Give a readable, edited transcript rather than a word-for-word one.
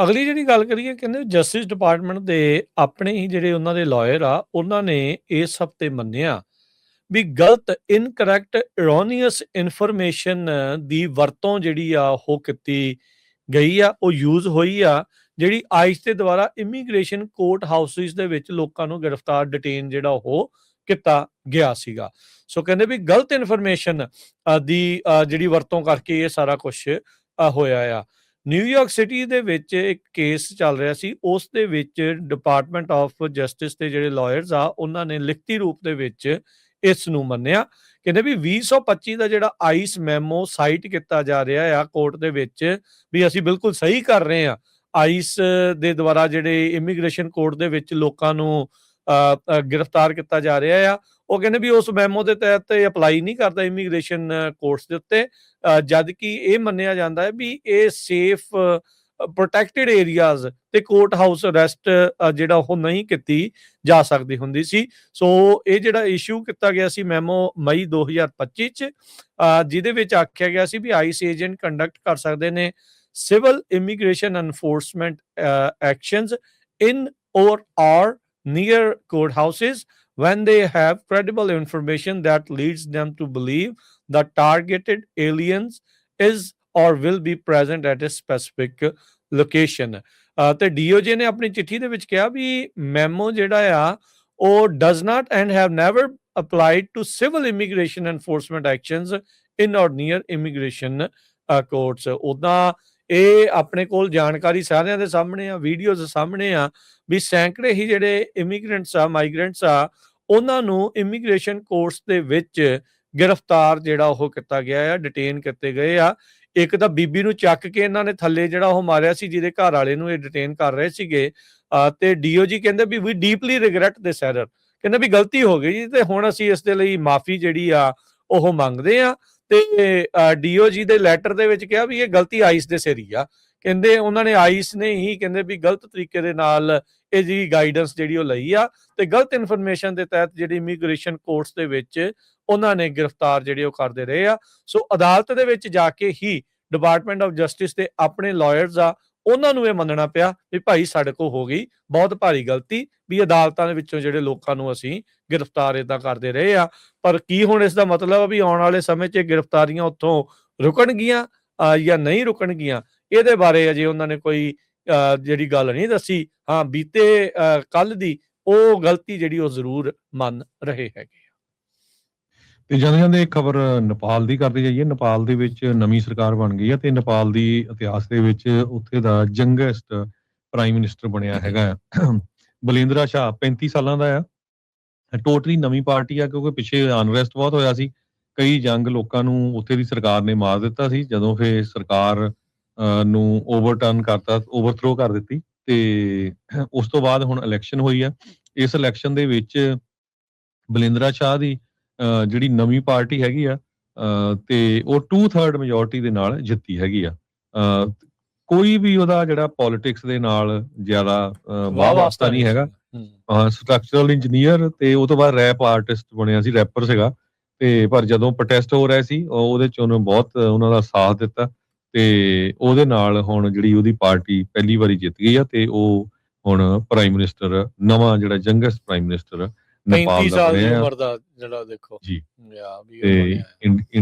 ਅਗਲੀ ਜਿਹੜੀ ਗੱਲ ਕਰੀਏ, ਕਹਿੰਦੇ ਜਸਟਿਸ ਡਿਪਾਰਟਮੈਂਟ ਦੇ ਆਪਣੇ ਹੀ ਜਿਹੜੇ ਉਹਨਾਂ ਦੇ ਲਾਇਰ ਆ, ਉਹਨਾਂ ਨੇ ਇਸ ਹਫ਼ਤੇ ਮੰਨਿਆ ਵੀ ਗਲਤ, ਇਨਕਰੈਕਟ, erroneous ਇਨਫੋਰਮੇਸ਼ਨ ਦੀ ਵਰਤੋਂ ਜਿਹੜੀ ਆ ਉਹ ਕੀਤੀ ਗਈ ਆ, ਉਹ ਯੂਜ਼ ਹੋਈ ਆ, ਜਿਹੜੀ ਆਈਸ ਦੇ ਦੁਆਰਾ ਇਮੀਗ੍ਰੇਸ਼ਨ ਕੋਰਟ ਹਾਊਸਿਸ ਦੇ ਵਿੱਚ ਲੋਕਾਂ ਨੂੰ ਗ੍ਰਿਫਤਾਰ, ਡਿਟੇਨ ਜਿਹੜਾ ਉਹ ਕੀਤਾ ਗਿਆ ਸੀਗਾ। ਸੋ ਕਹਿੰਦੇ ਵੀ ਗਲਤ ਇਨਫੋਰਮੇਸ਼ਨ ਦੀ ਜਿਹੜੀ ਵਰਤੋਂ ਕਰਕੇ ਇਹ ਸਾਰਾ ਕੁਛ ਹੋਇਆ ਆ। ਨਿਊਯਾਰਕ ਸਿਟੀ ਦੇ ਵਿੱਚ ਇੱਕ ਕੇਸ ਚੱਲ ਰਿਹਾ ਸੀ, ਉਸ ਦੇ ਵਿੱਚ ਡਿਪਾਰਟਮੈਂਟ ਆਫ ਜਸਟਿਸ ਦੇ ਜਿਹੜੇ ਲਾਇਰਸ ਆ, ਉਹਨਾਂ ਨੇ ਲਿਖਤੀ ਰੂਪ ਦੇ ਵਿੱਚ ਇਸ ਨੂੰ ਮੰਨਿਆ। ਕਹਿੰਦੇ ਵੀ 2025 ਦਾ ਜਿਹੜਾ ਆਈਸ ਮੈਮੋ ਸਾਈਟ ਕੀਤਾ ਜਾ ਰਿਹਾ ਆ ਕੋਰਟ ਦੇ ਵਿੱਚ, ਵੀ ਅਸੀਂ ਬਿਲਕੁਲ ਸਹੀ ਕਰ ਰਹੇ ਆ। ਆਈਸ ਦੇ ਦੁਆਰਾ ਜਿਹੜੇ ਇਮੀਗ੍ਰੇਸ਼ਨ ਕੋਰਟ ਦੇ ਵਿੱਚ ਲੋਕਾਂ ਨੂੰ ਗ੍ਰਿਫਤਾਰ ਕੀਤਾ ਜਾ ਰਿਹਾ ਆ, ਉਹ ਕਹਿੰਦੇ ਵੀ ਉਸ ਮੈਮੋ ਦੇ ਤਹਿਤ ਇਹ ਅਪਲਾਈ ਨਹੀਂ ਕਰਦਾ ਇਮੀਗ੍ਰੇਸ਼ਨ ਕੋਰਟਸ ਦੇ ਉੱਤੇ, ਜਦ ਕਿ ਇਹ ਮੰਨਿਆ ਜਾਂਦਾ ਹੈ ਵੀ ਇਹ ਸੇਫ ਪ੍ਰੋਟੈਕਟਿਡ ਏਰੀਆਜ਼ ਤੇ ਕੋਰਟ ਹਾਊਸ ਅਰੈਸਟ ਜਿਹੜਾ ਉਹ ਨਹੀਂ ਕੀਤੀ ਜਾ ਸਕਦੀ ਹੁੰਦੀ ਸੀ। ਸੋ ਇਹ ਜਿਹੜਾ ਇਸ਼ੂ ਕੀਤਾ ਗਿਆ ਸੀ ਮੈਮੋ ਮਈ 2025 ਚ, ਜਿਹਦੇ ਵਿੱਚ ਆਖਿਆ ਗਿਆ ਸੀ ਵੀ ਆਈਸ ਏਜੰਟ ਕੰਡਕਟ ਕਰ ਸਕਦੇ ਨੇ civil immigration enforcement actions in or are near courthouses when they have credible information that leads them to believe that targeted aliens is or will be present at a specific location। ਤੇ DOJ ਨੇ ਆਪਣੀ ਚਿੱਠੀ ਦੇ ਵਿੱਚ ਕਿਹਾ ਵੀ memo ਜਿਹੜਾ ਆ ਉਹ does not and have never applied to civil immigration enforcement actions in or near immigration courts। ਉੱਦਾਂ ਇਹ ਆਪਣੇ ਕੋਲ ਜਾਣਕਾਰੀ ਸਾਰਿਆਂ ਦੇ ਸਾਹਮਣੇ ਆ, ਵੀਡੀਓਜ਼ ਸਾਹਮਣੇ ਆ ਵੀ ਸੈਂਕੜੇ ਹੀ ਜਿਹੜੇ ਇਮੀਗ੍ਰੈਂਟਸ ਆ, ਮਾਈਗ੍ਰੈਂਟਸ ਆ, ਉਹਨਾਂ ਨੂੰ ਇਮੀਗ੍ਰੇਸ਼ਨ ਕੋਰਟਸ ਦੇ ਵਿੱਚ ਗ੍ਰਿਫਤਾਰ ਜਿਹੜਾ ਉਹ ਕੀਤਾ ਗਿਆ ਆ, ਡਿਟੇਨ ਕੀਤੇ ਗਏ ਆ। ਇੱਕ ਤਾਂ ਬੀਬੀ ਨੂੰ ਚੱਕ ਕੇ ਇਹਨਾਂ ਨੇ ਥੱਲੇ ਜਿਹੜਾ ਉਹ ਮਾਰਿਆ ਸੀ, ਜਿਹਦੇ ਘਰ ਵਾਲੇ ਨੂੰ ਇਹ ਡਿਟੇਨ ਕਰ ਰਹੇ ਸੀਗੇ। ਤੇ DOJ ਕਹਿੰਦੇ ਵੀ ਵੀ ਡੀਪਲੀ ਰਿਗਰੈਟ ਦਿਸ ਐਰਰ, ਕਹਿੰਦੇ ਵੀ ਗਲਤੀ ਹੋ ਗਈ ਜੀ, ਤੇ ਹੁਣ ਅਸੀਂ ਇਸ ਦੇ ਲਈ ਮਾਫੀ ਜਿਹੜੀ ਆ ਉਹ ਮੰਗਦੇ ਆ। ਤੇ DOJ ਦੇ ਲੈਟਰ ਦੇ ਵਿੱਚ ਕਿਹਾ ਵੀ ਇਹ ਗਲਤੀ ਆਈਸ ਦੇ ਸਿਰ ਹੀ ਆ। ਕਹਿੰਦੇ ਉਹਨਾਂ ਨੇ ਆਈਸ ਨੇ ਹੀ ਕਹਿੰਦੇ ਵੀ ਗਲਤ ਤਰੀਕੇ ਦੇ ਨਾਲ ਇਹ ਜਿਹੜੀ ਗਾਈਡੈਂਸ ਜਿਹੜੀ ਉਹ ਲਈ ਆ, ਤੇ ਗਲਤ ਇਨਫੋਰਮੇਸ਼ਨ ਦੇ ਤਹਿਤ ਜਿਹੜੀ ਇਮੀਗ੍ਰੇਸ਼ਨ ਕੋਰਟਸ ਦੇ ਵਿੱਚ ਉਹਨਾਂ ਨੇ ਗ੍ਰਿਫਤਾਰ ਜਿਹੜੇ ਉਹ ਕਰਦੇ ਰਹੇ ਆ। ਸੋ ਅਦਾਲਤ ਦੇ ਵਿੱਚ ਜਾ ਕੇ ਹੀ ਡਿਪਾਰਟਮੈਂਟ ਆਫ ਜਸਟਿਸ ਦੇ ਆਪਣੇ ਲਾਇਰਸ ਆ, ਉਹਨਾਂ ਨੂੰ ਇਹ ਮੰਨਣਾ ਪਿਆ ਵੀ ਭਾਈ ਸਾਡੇ ਕੋਲ ਹੋ ਗਈ ਬਹੁਤ ਭਾਰੀ ਗਲਤੀ, ਵੀ ਅਦਾਲਤਾਂ ਦੇ ਵਿੱਚੋਂ ਜਿਹੜੇ ਲੋਕਾਂ ਨੂੰ ਅਸੀਂ ਗ੍ਰਿਫਤਾਰ ਏਦਾਂ ਕਰਦੇ ਰਹੇ ਆ। ਪਰ ਕੀ ਹੁਣ ਇਸ ਦਾ ਮਤਲਬ ਵੀ ਆਉਣ ਵਾਲੇ ਸਮੇਂ 'ਚ ਗ੍ਰਿਫਤਾਰੀਆਂ ਉੱਥੋਂ ਰੁਕਣਗੀਆਂ ਜਾਂ ਨਹੀਂ ਰੁਕਣਗੀਆਂ, ਇਹਦੇ ਬਾਰੇ ਅਜੇ ਉਹਨਾਂ ਨੇ ਕੋਈ ਜਿਹੜੀ ਗੱਲ ਨਹੀਂ ਦੱਸੀ। ਹਾਂ, ਬੀਤੇ ਕੱਲ ਦੀ ਉਹ ਗਲਤੀ ਜਿਹੜੀ ਉਹ ਜ਼ਰੂਰ ਮੰਨ ਰਹੇ ਹੈਗੇ ਆ। ਤੇ ਜਾਂਦੇ ਜਾਂਦੇ ਇੱਕ ਖਬਰ ਨੇਪਾਲ ਦੀ ਕਰਦੇ ਜਾਈਏ। ਨੇਪਾਲ ਦੇ ਵਿੱਚ ਨਵੀਂ ਸਰਕਾਰ ਬਣ ਗਈ ਹੈ ਤੇ ਨੇਪਾਲ ਦੀ ਇਤਿਹਾਸ ਦੇ ਵਿੱਚ ਉੱਥੇ ਦਾ ਯੰਗੈਸਟ ਪ੍ਰਾਈਮ ਮਿਨਿਸਟਰ ਬਣਿਆ ਹੈਗਾ ਬਲਿੰਦਰਾ ਸ਼ਾਹ, 35 ਸਾਲਾਂ ਦਾ ਆ। ਟੋਟਲੀ ਨਵੀਂ ਪਾਰਟੀ ਆ, ਕਿਉਂਕਿ ਪਿੱਛੇ ਅਨਰੈਸਟ ਬਹੁਤ ਹੋਇਆ ਸੀ, ਕਈ ਜੰਗ ਲੋਕਾਂ ਨੂੰ ਉੱਥੇ ਦੀ ਸਰਕਾਰ ਨੇ ਮਾਰ ਦਿੱਤਾ ਸੀ। ਜਦੋਂ ਫਿਰ ਸਰਕਾਰ ਨੂੰ ਓਵਰਥਰੋ ਕਰ ਦਿੱਤੀ ਤੇ ਉਸ ਤੋਂ ਬਾਅਦ ਹੁਣ ਇਲੈਕਸ਼ਨ ਹੋਈ ਆ। ਇਸ ਇਲੈਕਸ਼ਨ ਦੇ ਵਿੱਚ ਬਲਿੰਦਰਾ ਸ਼ਾਹ ਦੀ ਜਿਹੜੀ ਨਵੀਂ ਪਾਰਟੀ ਹੈਗੀ ਆ ਤੇ ਉਹ 2/3 ਮੈਜੋਰਟੀ ਦੇ ਨਾਲ ਜਿੱਤੀ ਹੈਗੀ ਆ। ਕੋਈ ਵੀ ਉਹਦਾ ਜਿਹੜਾ ਪੋਲਿਟਿਕਸ ਦੇ ਨਾਲ ਜ਼ਿਆਦਾ ਵਾਹ ਵਾਸਤਾ ਨਹੀਂ ਹੈਗਾ। ਸਟਰਕਚਰਲ ਇੰਜੀਨੀਅਰ ਤੇ ਉਹ ਤੋਂ ਬਾਅਦ ਰੈਪ ਆਰਟਿਸਟ ਬਣਿਆ ਸੀ, ਰੈਪਰ ਸੀਗਾ। ਤੇ ਪਰ ਜਦੋਂ ਪ੍ਰੋਟੈਸਟ ਹੋ ਰਿਹਾ ਸੀ ਉਹਦੇ ਚ ਉਹਨੇ ਬਹੁਤ ਉਹਨਾਂ ਦਾ ਸਾਥ ਦਿੱਤਾ ਤੇ ਉਹਦੇ ਨਾਲ ਹੁਣ ਜਿਹੜੀ ਉਹਦੀ ਪਾਰਟੀ ਪਹਿਲੀ ਵਾਰੀ ਜਿੱਤ ਗਈ ਆ ਤੇ ਉਹ ਹੁਣ ਪ੍ਰਾਈਮ ਮਿਨਿਸਟਰ, ਨਵਾਂ ਜਿਹੜਾ ਯੰਗੈਸਟ ਪ੍ਰਾਈਮ ਮਿਨਿਸਟਰ ਨੇਪਾਲ ਦਾ ਬਣਿਆ। 35 ਸਾਲ ਦੀ ਉਮਰ ਦਾ ਜਿਹੜਾ ਦੇਖੋ ਜੀ। ਤੇ ਇੰਡੀਆ